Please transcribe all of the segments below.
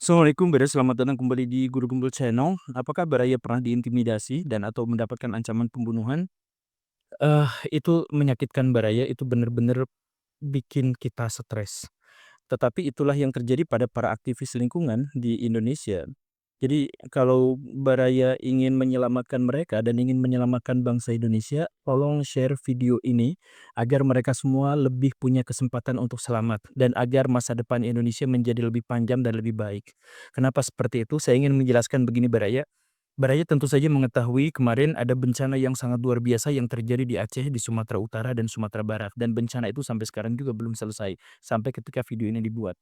Assalamualaikum Beda, selamat datang kembali di Guru Gembul Channel. Apakah Baraya pernah diintimidasi dan atau mendapatkan ancaman pembunuhan? Itu menyakitkan Baraya, itu benar-benar bikin kita stres. Tetapi itulah yang terjadi pada para aktivis lingkungan di Indonesia. Jadi kalau Baraya ingin menyelamatkan mereka dan ingin menyelamatkan bangsa Indonesia, tolong share video ini agar mereka semua lebih punya kesempatan untuk selamat dan agar masa depan Indonesia menjadi lebih panjang dan lebih baik. Kenapa seperti itu? Saya ingin menjelaskan begini Baraya. Baraya tentu saja mengetahui kemarin ada bencana yang sangat luar biasa yang terjadi di Aceh, di Sumatera Utara dan Sumatera Barat, dan bencana itu sampai sekarang juga belum selesai, sampai ketika video ini dibuat.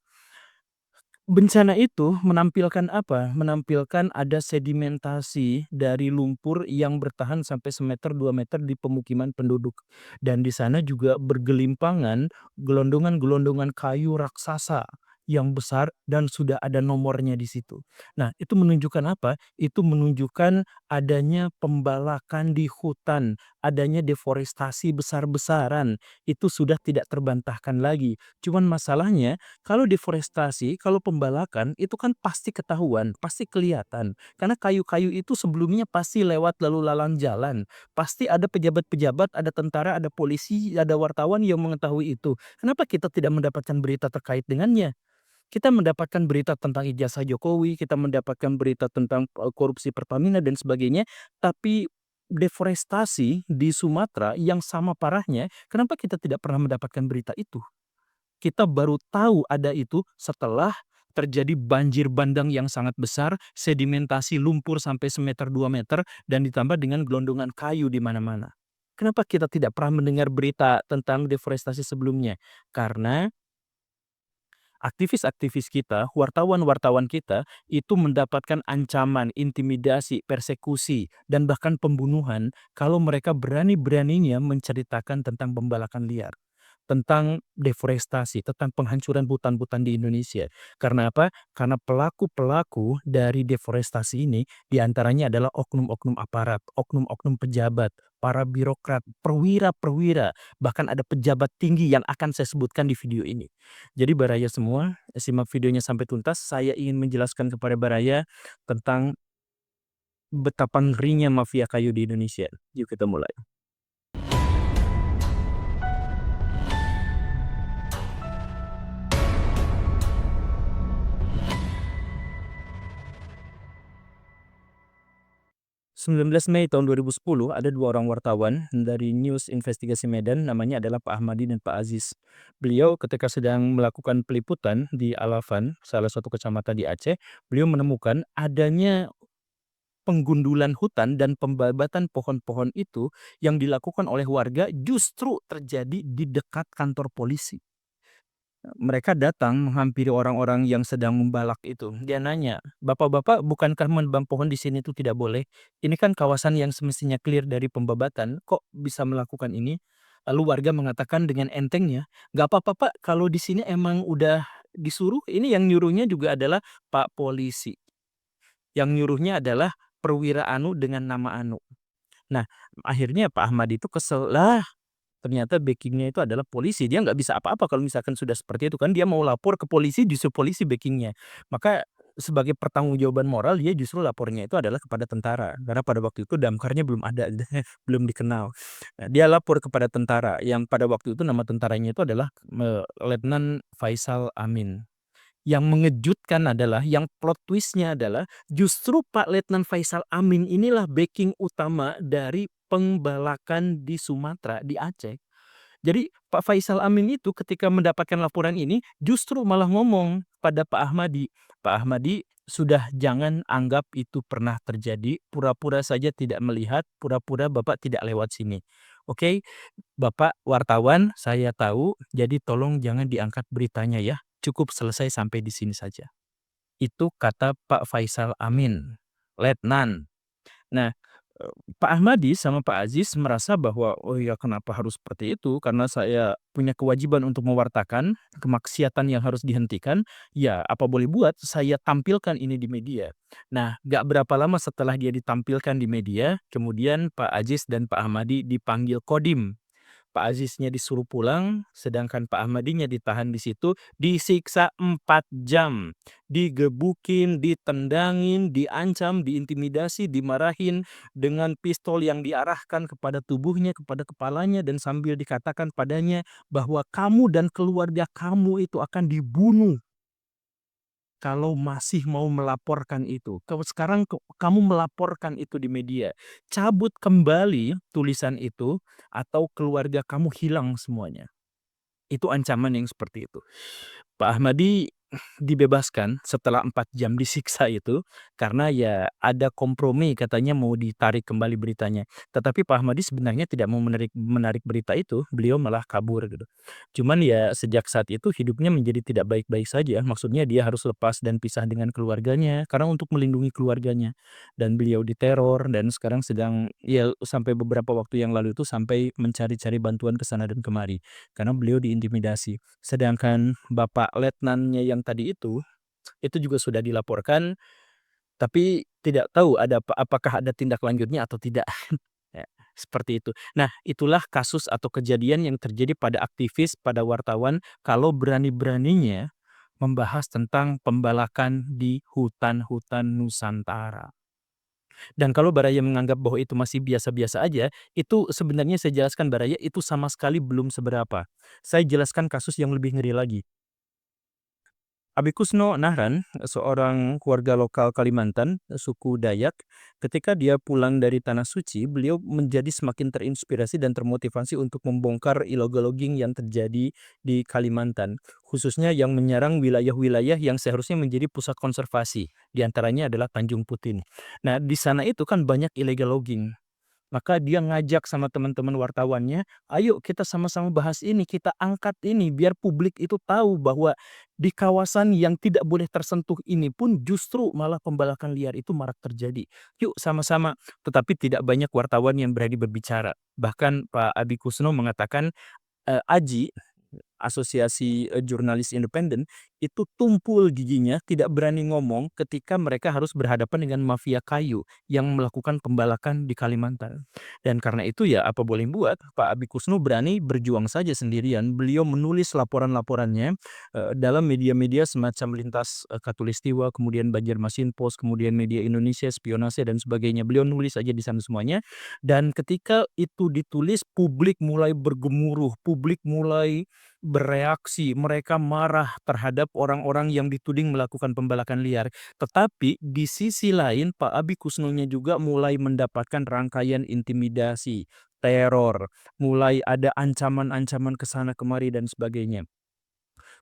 Bencana itu menampilkan apa? Menampilkan ada sedimentasi dari lumpur yang bertahan sampai semeter, 2 meter di pemukiman penduduk. Dan di sana juga bergelimpangan gelondongan-gelondongan kayu raksasa yang besar dan sudah ada nomornya di situ. Nah, itu menunjukkan apa? Itu menunjukkan adanya pembalakan di hutan, adanya deforestasi besar-besaran. Itu sudah tidak terbantahkan lagi. Cuman masalahnya kalau deforestasi, kalau pembalakan itu kan pasti ketahuan, pasti kelihatan. Karena kayu-kayu itu sebelumnya pasti lewat lalu lalang jalan. Pasti ada pejabat-pejabat, ada tentara, ada polisi, ada wartawan yang mengetahui itu. Kenapa kita tidak mendapatkan berita terkait dengannya? Kita mendapatkan berita tentang ijazah Jokowi, kita mendapatkan berita tentang korupsi Pertamina dan sebagainya, tapi deforestasi di Sumatera yang sama parahnya, kenapa kita tidak pernah mendapatkan berita itu? Kita baru tahu ada itu setelah terjadi banjir bandang yang sangat besar, sedimentasi lumpur sampai semeter 2 meter, dan ditambah dengan gelondongan kayu di mana-mana. Kenapa kita tidak pernah mendengar berita tentang deforestasi sebelumnya? Karena aktivis-aktivis kita, wartawan-wartawan kita, itu mendapatkan ancaman, intimidasi, persekusi, dan bahkan pembunuhan kalau mereka berani-beraninya menceritakan tentang pembalakan liar, tentang deforestasi, tentang penghancuran hutan-hutan di Indonesia. Karena apa? Karena pelaku-pelaku dari deforestasi ini diantaranya adalah oknum-oknum aparat, oknum-oknum pejabat, para birokrat, perwira-perwira, bahkan ada pejabat tinggi yang akan saya sebutkan di video ini. Jadi Baraya semua, simak videonya sampai tuntas. Saya ingin menjelaskan kepada Baraya tentang betapa ngerinya mafia kayu di Indonesia. Yuk kita mulai. 19 Mei tahun 2010 ada 2 orang wartawan dari News Investigasi Medan, namanya adalah Pak Ahmadi dan Pak Aziz. Beliau ketika sedang melakukan peliputan di Alafan, salah satu kecamatan di Aceh, beliau menemukan adanya penggundulan hutan dan pembabatan pohon-pohon itu yang dilakukan oleh warga justru terjadi di dekat kantor polisi. Mereka datang menghampiri orang-orang yang sedang membalak itu. Dia nanya, "Bapak-bapak, bukankah menebang pohon di sini itu tidak boleh? Ini kan kawasan yang semestinya clear dari pembabatan, kok bisa melakukan ini?" Lalu warga mengatakan dengan entengnya, "Gak apa-apa Pak, kalau di sini emang udah disuruh, ini yang nyuruhnya juga adalah Pak Polisi. Yang nyuruhnya adalah perwira Anu dengan nama Anu." Nah, akhirnya Pak Ahmad itu kesel, lah ternyata backing-nya itu adalah polisi, dia nggak bisa apa-apa kalau misalkan sudah seperti itu kan, dia mau lapor ke polisi justru polisi backing-nya. Maka sebagai pertanggungjawaban moral dia justru lapornya itu adalah kepada tentara, karena pada waktu itu damkarnya belum ada, belum dikenal. Nah, dia lapor kepada tentara yang pada waktu itu nama tentaranya itu adalah, Letnan Faisal Amin. Yang mengejutkan adalah, yang plot twist-nya adalah justru Pak Letnan Faisal Amin inilah backing utama dari pembalakan di Sumatera, di Aceh. Jadi Pak Faisal Amin itu ketika mendapatkan laporan ini justru malah ngomong pada Pak Ahmadi, "Pak Ahmadi, sudah jangan anggap itu pernah terjadi, pura-pura saja tidak melihat, pura-pura Bapak tidak lewat sini. Oke, Bapak wartawan, saya tahu, jadi tolong jangan diangkat beritanya ya, cukup selesai sampai di sini saja." Itu kata Pak Faisal Amin, letnan. Nah, Pak Ahmadi sama Pak Aziz merasa bahwa, "Oh ya kenapa harus seperti itu? Karena saya punya kewajiban untuk mewartakan kemaksiatan yang harus dihentikan, ya apa boleh buat saya tampilkan ini di media." Nah, gak berapa lama setelah dia ditampilkan di media, kemudian Pak Aziz dan Pak Ahmadi dipanggil Kodim. Pak Aziznya disuruh pulang, sedangkan Pak Ahmadinya ditahan di situ, disiksa 4 jam, digebukin, ditendangin, diancam, diintimidasi, dimarahin dengan pistol yang diarahkan kepada tubuhnya, kepada kepalanya, dan sambil dikatakan padanya bahwa kamu dan keluarga kamu itu akan dibunuh kalau masih mau melaporkan itu. Kalau sekarang kamu melaporkan itu di media, cabut kembali tulisan itu atau keluarga kamu hilang semuanya. Itu ancaman yang seperti itu. Pak Ahmadi dibebaskan setelah 4 jam disiksa itu, karena ya ada kompromi katanya mau ditarik kembali beritanya. Tetapi Pak Ahmadi sebenarnya tidak mau menarik menarik berita itu, beliau malah kabur gitu. Cuman ya sejak saat itu hidupnya menjadi tidak baik-baik saja, maksudnya dia harus lepas dan pisah dengan keluarganya, karena untuk melindungi keluarganya. Dan beliau diteror dan sekarang sedang ya sampai beberapa waktu yang lalu itu sampai mencari-cari bantuan ke sana dan kemari, karena beliau diintimidasi. Sedangkan Bapak Letnannya yang tadi itu juga sudah dilaporkan, tapi tidak tahu apakah ada tindak lanjutnya atau tidak. Ya, seperti itu. Nah, itulah kasus atau kejadian yang terjadi pada aktivis, pada wartawan, kalau berani-beraninya membahas tentang pembalakan di hutan-hutan Nusantara. Dan kalau Baraya menganggap bahwa itu masih biasa-biasa aja, itu sebenarnya saya jelaskan Baraya itu sama sekali belum seberapa. Saya jelaskan kasus yang lebih ngeri lagi. Abi Kusno Nahran, seorang warga lokal Kalimantan, suku Dayak, ketika dia pulang dari Tanah Suci, beliau menjadi semakin terinspirasi dan termotivasi untuk membongkar illegal logging yang terjadi di Kalimantan, khususnya yang menyerang wilayah-wilayah yang seharusnya menjadi pusat konservasi, di antaranya adalah Tanjung Putin. Nah, di sana itu kan banyak illegal logging. Maka dia ngajak sama teman-teman wartawannya, "Ayo kita sama-sama bahas ini, kita angkat ini biar publik itu tahu bahwa di kawasan yang tidak boleh tersentuh ini pun justru malah pembalakan liar itu marak terjadi. Yuk sama-sama." Tetapi tidak banyak wartawan yang berani berbicara. Bahkan Pak Abi Kusno mengatakan, AJI, Asosiasi Jurnalis Independen, itu tumpul giginya tidak berani ngomong ketika mereka harus berhadapan dengan mafia kayu yang melakukan pembalakan di Kalimantan. Dan karena itu ya apa boleh buat, Pak Abi Kusno berani berjuang saja sendirian. Beliau menulis laporan-laporannya dalam media-media semacam Lintas Katulistiwa, kemudian Banjarmasin Post, kemudian Media Indonesia, Spionase dan sebagainya. Beliau nulis aja di sana semuanya. Dan ketika itu ditulis, publik mulai bergemuruh, publik mulai bereaksi, mereka marah terhadap orang-orang yang dituding melakukan pembalakan liar. Tetapi di sisi lain Pak Abi Kusnonya juga mulai mendapatkan rangkaian intimidasi, teror, mulai ada ancaman-ancaman ke sana kemari dan sebagainya.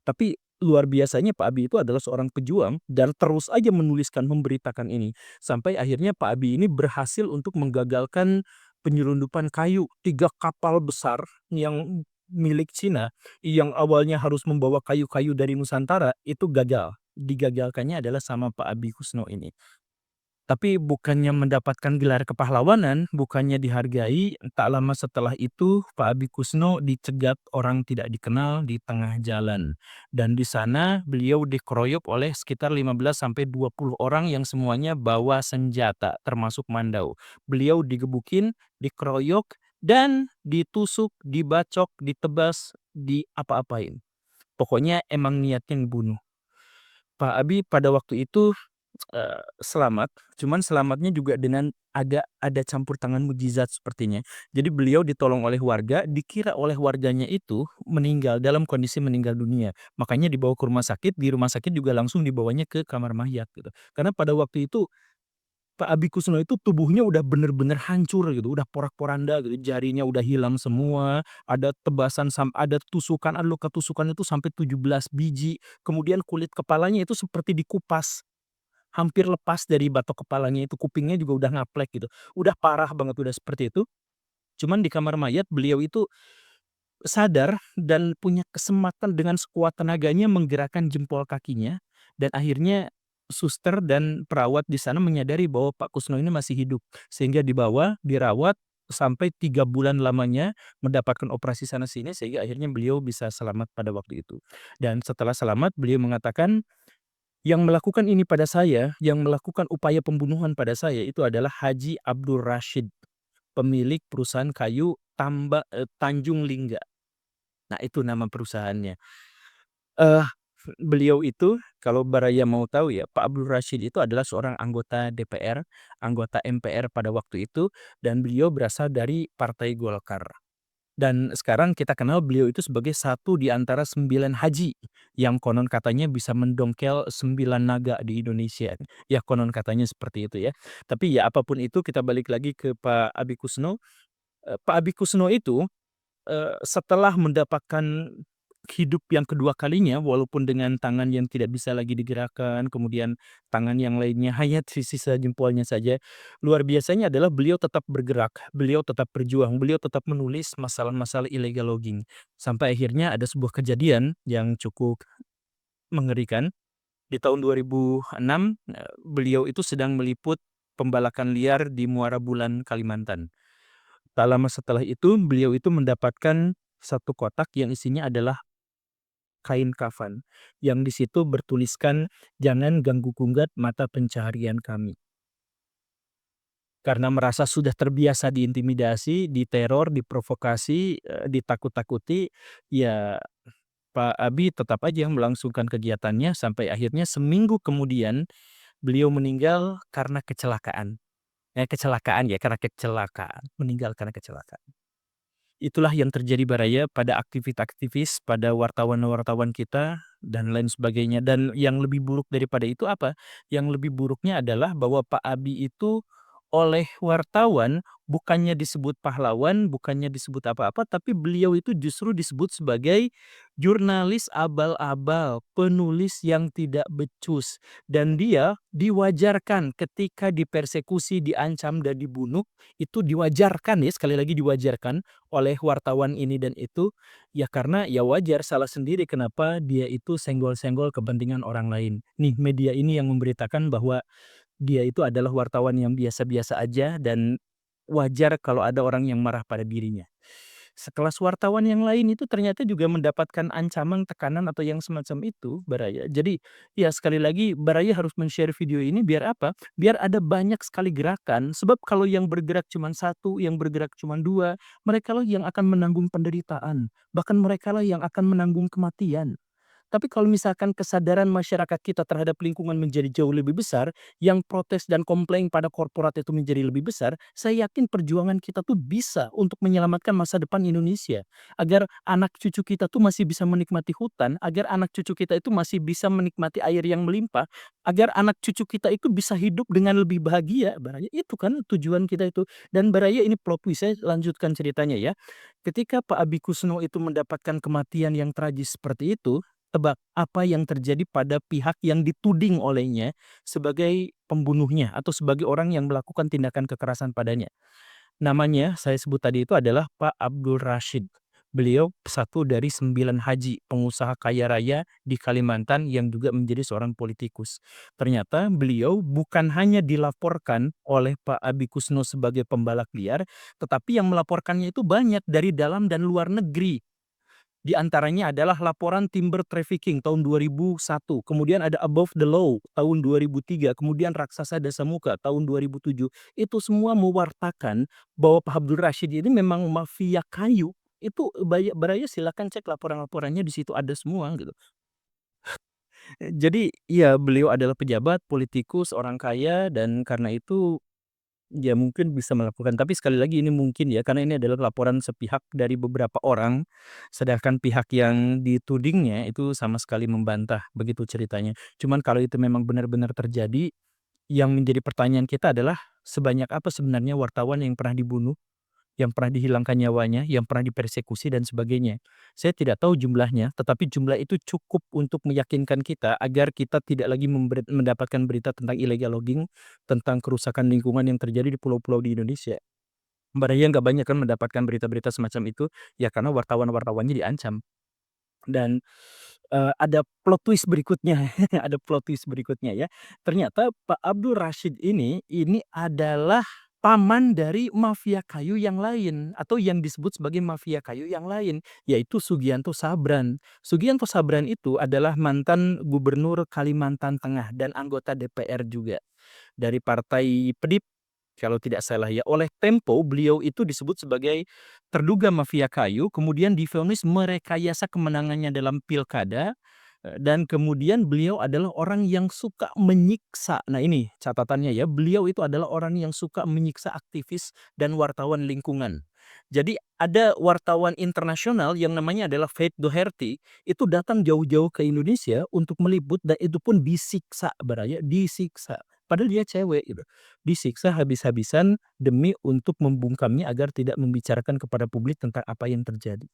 Tapi luar biasanya Pak Abi itu adalah seorang pejuang dan terus aja menuliskan, memberitakan ini. Sampai akhirnya Pak Abi ini berhasil untuk menggagalkan penyelundupan kayu 3 kapal besar yang milik Cina, yang awalnya harus membawa kayu-kayu dari Nusantara, itu gagal. Digagalkannya adalah sama Pak Abi Kusno ini. Tapi bukannya mendapatkan gelar kepahlawanan, bukannya dihargai, tak lama setelah itu Pak Abi Kusno dicegat orang tidak dikenal di tengah jalan. Dan di sana beliau dikeroyok oleh sekitar 15 sampai 20 orang yang semuanya bawa senjata, termasuk Mandau. Beliau digebukin, dikeroyok, dan ditusuk, dibacok, ditebas, diapa-apain. Pokoknya emang niatnya ngebunuh. Pak Abi pada waktu itu selamat, cuman selamatnya juga dengan agak ada campur tangan mukjizat sepertinya. Jadi beliau ditolong oleh warga, dikira oleh warganya itu meninggal, dalam kondisi meninggal dunia. Makanya dibawa ke rumah sakit, di rumah sakit juga langsung dibawanya ke kamar mayat gitu. Karena pada waktu itu Pak Abi Kusno itu tubuhnya udah bener-bener hancur gitu, udah porak-poranda gitu, jarinya udah hilang semua, ada tebasan ada tusukan, ada luka tusukan itu sampai 17 biji, kemudian kulit kepalanya itu seperti dikupas. Hampir lepas dari batok kepalanya itu, kupingnya juga udah ngaplek gitu. Udah parah banget, udah seperti itu. Cuman di kamar mayat beliau itu sadar dan punya kesempatan dengan sekuat tenaganya menggerakkan jempol kakinya, dan akhirnya suster dan perawat di sana menyadari bahwa Pak Kusno ini masih hidup. Sehingga dibawa, dirawat, sampai 3 bulan lamanya mendapatkan operasi sana sini sehingga akhirnya beliau bisa selamat pada waktu itu. Dan setelah selamat beliau mengatakan, "Yang melakukan ini pada saya, yang melakukan upaya pembunuhan pada saya itu adalah Haji Abdul Rashid, pemilik perusahaan kayu Tanjung Lingga. Nah, itu nama perusahaannya. Eh, Beliau itu kalau Baraya mau tahu ya, Pak Abdul Rashid itu adalah seorang anggota DPR, anggota MPR pada waktu itu, dan beliau berasal dari Partai Golkar. Dan sekarang kita kenal beliau itu sebagai satu di antara 9 haji yang konon katanya bisa mendongkel 9 naga di Indonesia. Ya konon katanya seperti itu ya. Tapi ya apapun itu, kita balik lagi ke Pak Abi Kusno. Pak Abi Kusno itu setelah mendapatkan hidup yang kedua kalinya, walaupun dengan tangan yang tidak bisa lagi digerakkan, kemudian tangan yang lainnya hanya sisa jempolnya saja. Luar biasanya adalah beliau tetap bergerak, beliau tetap berjuang, beliau tetap menulis masalah-masalah illegal logging. Sampai akhirnya ada sebuah kejadian yang cukup mengerikan. Di tahun 2006, beliau itu sedang meliput pembalakan liar di Muara Bulan, Kalimantan. Tak lama setelah itu, beliau itu mendapatkan satu kotak yang isinya adalah kain kafan, yang di situ bertuliskan, "Jangan ganggu gugat mata pencaharian kami." Karena merasa sudah terbiasa diintimidasi, diteror, diprovokasi, ditakut-takuti, ya Pak Abi tetap aja melangsungkan kegiatannya sampai akhirnya seminggu kemudian beliau meninggal karena kecelakaan. Kecelakaan ya, karena kecelakaan, meninggal karena kecelakaan. Itulah yang terjadi Baraya pada aktivis-aktivis, pada wartawan-wartawan kita, dan lain sebagainya. Dan yang lebih buruk daripada itu apa? Yang lebih buruknya adalah bahwa Pak Abi itu oleh wartawan bukannya disebut pahlawan, bukannya disebut apa-apa, tapi beliau itu justru disebut sebagai jurnalis abal-abal, penulis yang tidak becus. Dan dia diwajarkan ketika dipersekusi, diancam, dan dibunuh, itu diwajarkan ya, sekali lagi diwajarkan oleh wartawan ini dan itu, ya karena ya wajar salah sendiri kenapa dia itu senggol-senggol kepentingan orang lain. Nih media ini yang memberitakan bahwa dia itu adalah wartawan yang biasa-biasa aja dan wajar kalau ada orang yang marah pada dirinya. Sekelas wartawan yang lain itu ternyata juga mendapatkan ancaman, tekanan, atau yang semacam itu, Baraya. Jadi, ya sekali lagi Baraya harus men-share video ini biar apa? Biar ada banyak sekali gerakan, sebab kalau yang bergerak cuma satu, yang bergerak cuma dua, mereka lah yang akan menanggung penderitaan, bahkan mereka lah yang akan menanggung kematian. Tapi kalau misalkan kesadaran masyarakat kita terhadap lingkungan menjadi jauh lebih besar, yang protes dan komplain pada korporat itu menjadi lebih besar, saya yakin perjuangan kita tuh bisa untuk menyelamatkan masa depan Indonesia. Agar anak cucu kita tuh masih bisa menikmati hutan, agar anak cucu kita itu masih bisa menikmati air yang melimpah, agar anak cucu kita itu bisa hidup dengan lebih bahagia. Baraya itu kan tujuan kita itu. Dan Baraya ini plot twist, saya lanjutkan ceritanya ya. Ketika Pak Abi Kusno itu mendapatkan kematian yang tragis seperti itu, tebak apa yang terjadi pada pihak yang dituding olehnya sebagai pembunuhnya atau sebagai orang yang melakukan tindakan kekerasan padanya. Namanya saya sebut tadi itu adalah Pak Abdul Rashid. Beliau satu dari 9 haji pengusaha kaya raya di Kalimantan yang juga menjadi seorang politikus. Ternyata beliau bukan hanya dilaporkan oleh Pak Abi Kusno sebagai pembalak liar, tetapi yang melaporkannya itu banyak dari dalam dan luar negeri. Di antaranya adalah laporan timber trafficking tahun 2001, kemudian ada Above the Law tahun 2003, kemudian Raksasa Dasamuka tahun 2007. Itu semua mewartakan bahwa Pak Abdul Rashid ini memang mafia kayu. Itu Baraya silakan cek laporan-laporannya di situ ada semua gitu. Jadi iya beliau adalah pejabat, politikus, orang kaya dan karena itu ya mungkin bisa melakukan, tapi sekali lagi ini mungkin ya, karena ini adalah laporan sepihak dari beberapa orang, sedangkan pihak yang ditudingnya itu sama sekali membantah, begitu ceritanya. Cuman kalau itu memang benar-benar terjadi, yang menjadi pertanyaan kita adalah sebanyak apa sebenarnya wartawan yang pernah dibunuh, yang pernah dihilangkan nyawanya, yang pernah dipersekusi dan sebagainya. Saya tidak tahu jumlahnya, tetapi jumlah itu cukup untuk meyakinkan kita agar kita tidak lagi mendapatkan berita tentang illegal logging, tentang kerusakan lingkungan yang terjadi di pulau-pulau di Indonesia. Mbak Raya nggak banyak kan mendapatkan berita-berita semacam itu, ya karena wartawan-wartawannya diancam. Dan, ada plot twist berikutnya, ada plot twist berikutnya ya. Ternyata Pak Abdul Rashid ini adalah paman dari mafia kayu yang lain, atau yang disebut sebagai mafia kayu yang lain, yaitu Sugianto Sabran. Sugianto Sabran itu adalah mantan gubernur Kalimantan Tengah dan anggota DPR juga, dari Partai PDIP. kalau tidak salah ya, oleh Tempo. Beliau itu disebut sebagai terduga mafia kayu, kemudian divonis merekayasa kemenangannya dalam pilkada, dan kemudian beliau adalah orang yang suka menyiksa. Nah ini catatannya ya, beliau itu adalah orang yang suka menyiksa aktivis dan wartawan lingkungan. Jadi ada wartawan internasional yang namanya adalah Faith Doherty, itu datang jauh-jauh ke Indonesia untuk meliput dan itu pun disiksa Baraya, disiksa. Padahal dia cewek gitu. Disiksa habis-habisan demi untuk membungkamnya agar tidak membicarakan kepada publik tentang apa yang terjadi.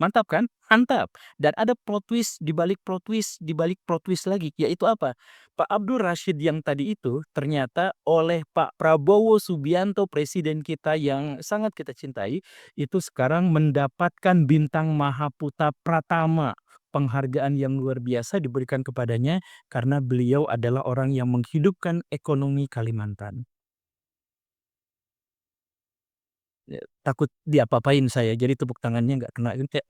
Mantap kan? Mantap. Dan ada plot twist di balik plot twist, di balik plot twist lagi, yaitu apa? Pak Abdul Rashid yang tadi itu ternyata oleh Pak Prabowo Subianto, presiden kita yang sangat kita cintai, itu sekarang mendapatkan bintang Mahaputra Pratama. Penghargaan yang luar biasa diberikan kepadanya karena beliau adalah orang yang menghidupkan ekonomi Kalimantan. Takut diapa-apain saya, jadi tepuk tangannya nggak kena gitu ya.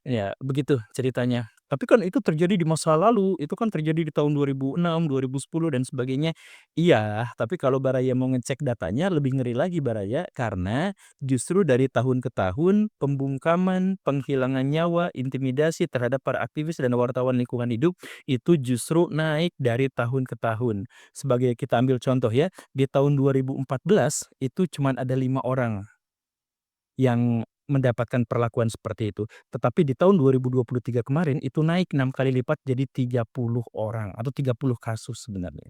Ya, begitu ceritanya. Tapi kan itu terjadi di masa lalu, itu kan terjadi di tahun 2006, 2010 dan sebagainya. Iya, tapi kalau Baraya mau ngecek datanya lebih ngeri lagi Baraya, karena justru dari tahun ke tahun pembungkaman, penghilangan nyawa, intimidasi terhadap para aktivis dan wartawan lingkungan hidup itu justru naik dari tahun ke tahun. Sebagai kita ambil contoh ya, di tahun 2014 itu cuman ada 5 orang yang mendapatkan perlakuan seperti itu. Tetapi di tahun 2023 kemarin itu naik 6 kali lipat jadi 30 orang atau 30 kasus sebenarnya.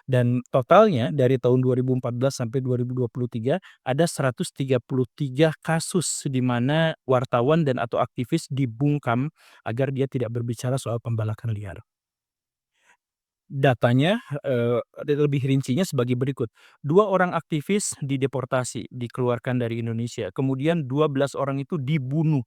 Dan totalnya dari tahun 2014 sampai 2023 ada 133 kasus di mana wartawan dan atau aktivis dibungkam agar dia tidak berbicara soal pembalakan liar. Datanya, lebih rincinya sebagai berikut, 2 orang aktivis dideportasi, dikeluarkan dari Indonesia, kemudian 12 orang itu dibunuh,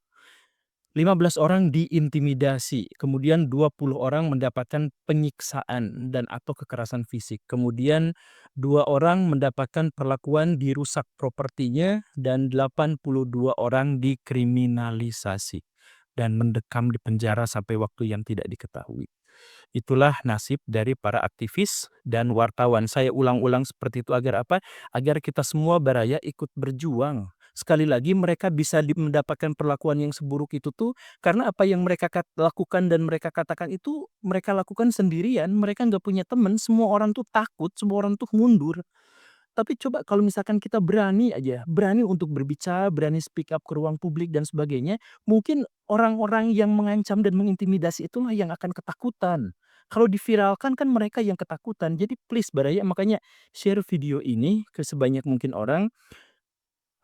15 orang diintimidasi, kemudian 20 orang mendapatkan penyiksaan dan atau kekerasan fisik, kemudian 2 orang mendapatkan perlakuan dirusak propertinya, dan 82 orang dikriminalisasi dan mendekam di penjara sampai waktu yang tidak diketahui. Itulah nasib dari para aktivis dan wartawan. Saya ulang-ulang seperti itu agar apa? Agar kita semua Baraya ikut berjuang. Sekali lagi mereka bisa mendapatkan perlakuan yang seburuk itu tuh karena apa yang mereka lakukan dan mereka katakan itu mereka lakukan sendirian, mereka nggak punya teman, semua orang tuh takut, semua orang tuh mundur. Tapi coba kalau misalkan kita berani aja, berani untuk berbicara, berani speak up ke ruang publik dan sebagainya, mungkin orang-orang yang mengancam dan mengintimidasi itulah yang akan ketakutan. Kalau diviralkan kan mereka yang ketakutan. Jadi please Baraya, makanya share video ini ke sebanyak mungkin orang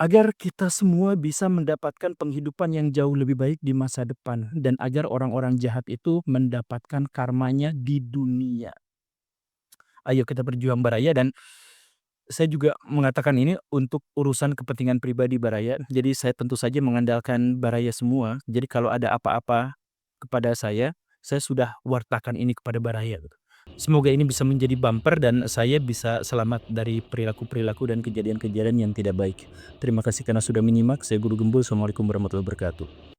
agar kita semua bisa mendapatkan penghidupan yang jauh lebih baik di masa depan dan agar orang-orang jahat itu mendapatkan karmanya di dunia. Ayo kita berjuang Baraya, dan saya juga mengatakan ini untuk urusan kepentingan pribadi Baraya. Jadi saya tentu saja mengandalkan Baraya semua. Jadi kalau ada apa-apa kepada saya sudah wartakan ini kepada Baraya gitu. Semoga ini bisa menjadi bumper dan saya bisa selamat dari perilaku-perilaku dan kejadian-kejadian yang tidak baik. Terima kasih karena sudah menyimak. Saya Guru Gembul. Assalamualaikum warahmatullahi wabarakatuh.